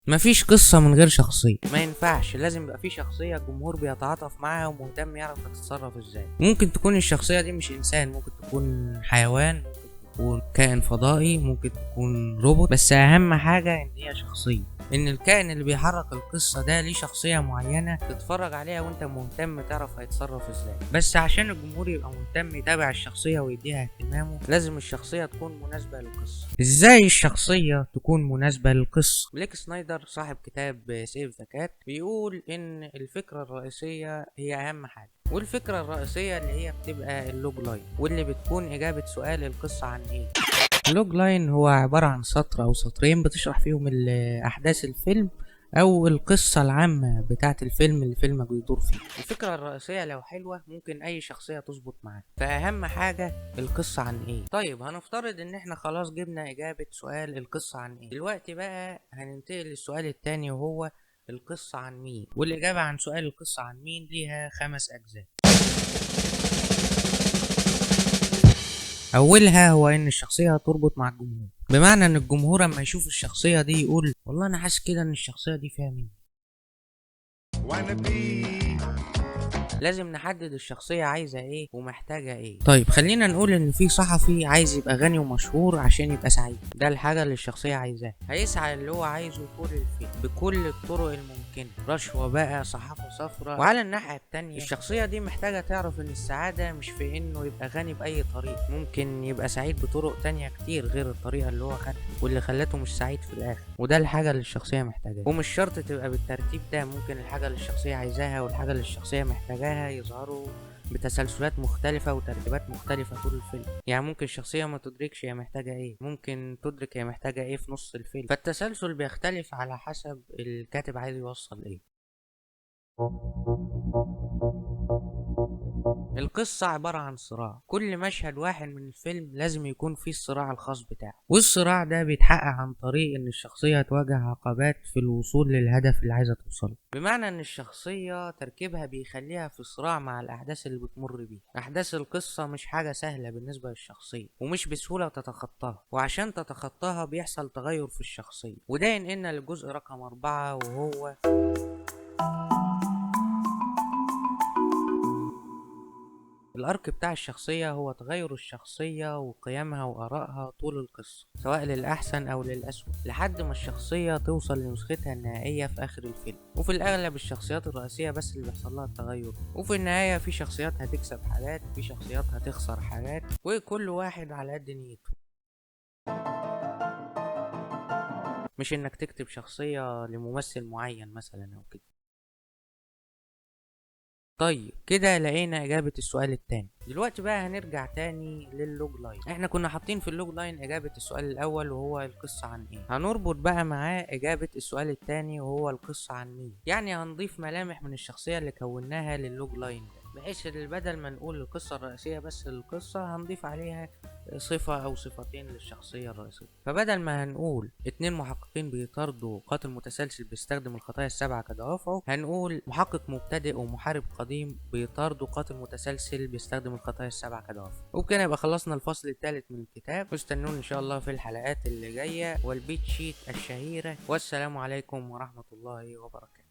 مفيش قصة من غير شخصية، ما ينفعش، لازم يبقى في شخصية الجمهور بيتعاطف معاها ومهتم يعرف تتصرف ازاي. ممكن تكون الشخصية دي مش انسان، ممكن تكون حيوان، ممكن تكون كائن فضائي، ممكن تكون روبوت، بس اهم حاجة ان هي شخصية، ان الكائن اللي بيحرك القصة ده ليه شخصية معينة تتفرج عليها وانت مهتم تعرف هيتصرف ازاي. بس عشان الجمهور يبقى مهتم يتابع الشخصية ويديها اهتمامه لازم الشخصية تكون مناسبة للقصة. ازاي الشخصية تكون مناسبة للقصة؟ بليك سنايدر صاحب كتاب سيف ذا كات بيقول ان الفكرة الرئيسية هي اهم حاجة، والفكرة الرئيسية اللي هي بتبقى اللوج لاين، واللي بتكون اجابة سؤال القصة عن ايه. اللوج لاين هو عبارة عن سطر أو سطرين بتشرح فيهم أحداث الفيلم أو القصة العامة بتاعة الفيلم اللي فيلمك بيدور فيه. الفكرة الرئيسية لو حلوة ممكن أي شخصية تظبط معاك، فأهم حاجة القصة عن إيه. طيب هنفترض إن إحنا خلاص جبنا إجابة سؤال القصة عن إيه، دلوقتي بقى هننتقل للسؤال التاني وهو القصة عن مين. والإجابة عن سؤال القصة عن مين ليها 5 أجزاء. اولها هو ان الشخصيه تربط مع الجمهور، بمعنى ان الجمهور اما يشوف الشخصيه دي يقول والله انا حاسس كده ان الشخصيه دي فيها مني. لازم نحدد الشخصية عايزة ايه ومحتاجة ايه. طيب خلينا نقول ان في صحفي عايز يبقى غني ومشهور عشان يبقى سعيد، ده الحاجة اللي الشخصية عايزاها، هيسعى اللي هو عايزه طول الفيلم بكل الطرق الممكنة، رشوة بقى، صحافة صفراء. وعلى الناحية التانية الشخصية دي محتاجة تعرف ان السعادة مش في انه يبقى غني بأي طريق، ممكن يبقى سعيد بطرق تانية كتير غير الطريقة اللي هو خدها واللي خلته مش سعيد في الاخر، وده الحاجة اللي الشخصية محتاجاها. ومش شرط تبقى بالترتيب ده، ممكن الحاجة اللي الشخصية عايزاها والحاجة اللي الشخصية محتاجاها يظهروا بتسلسلات مختلفة وترتيبات مختلفة طول الفيلم. يعني ممكن الشخصية ما تدركش هي محتاجة ايه، ممكن تدرك هي محتاجة ايه في نص الفيلم، فالتسلسل بيختلف على حسب الكاتب عايز يوصل ايه. القصة عبارة عن صراع، كل مشهد واحد من الفيلم لازم يكون فيه الصراع الخاص بتاعه، والصراع ده بيتحقق عن طريق ان الشخصية تواجه عقبات في الوصول للهدف اللي عايزة توصله، بمعنى ان الشخصية تركيبها بيخليها في صراع مع الاحداث اللي بتمر بيها. احداث القصة مش حاجة سهلة بالنسبة للشخصية ومش بسهولة تتخطاها، وعشان تتخطاها بيحصل تغير في الشخصية، وده ينقلنا للجزء رقم 4 وهو الارك بتاع الشخصية. هو تغير الشخصية وقيمها وارائها طول القصة سواء للاحسن او للاسوأ لحد ما الشخصية توصل لنسختها النهائية في اخر الفيلم. وفي الاغلب الشخصيات الرئيسية بس اللي بيحصل لها التغير، وفي النهاية في شخصيات هتكسب حاجات، في شخصيات هتخسر حاجات، وكل واحد على قد نيته. مش انك تكتب شخصية لممثل معين مثلا او كده. طيب كده لقينا اجابة السؤال التاني، دلوقتي بقى هنرجع تاني للوج لاين. احنا كنا حاطين في اللوج لاين اجابة السؤال الاول وهو القصة عن ايه، هنربط بقى معاه اجابة السؤال التاني وهو القصة عن مين. يعني هنضيف ملامح من الشخصية اللي كوناها للوج لاين ده، بحيث بدل ما نقول القصة الرئيسية بس للقصة هنضيف عليها صفة أو صفتين للشخصية الرئيسية. فبدل ما هنقول 2 محققين بيطاردوا قاتل متسلسل بيستخدم الخطايا ال7 كدوافعه، هنقول محقق مبتدئ ومحارب قديم بيطاردوا قاتل متسلسل بيستخدم الخطايا ال7 كدوافعه. وبكده يبقى خلصنا الفصل الثالث من الكتاب، واستنوني إن شاء الله في الحلقات اللي جاية والبيت شيت الشهيرة. والسلام عليكم ورحمة الله وبركاته.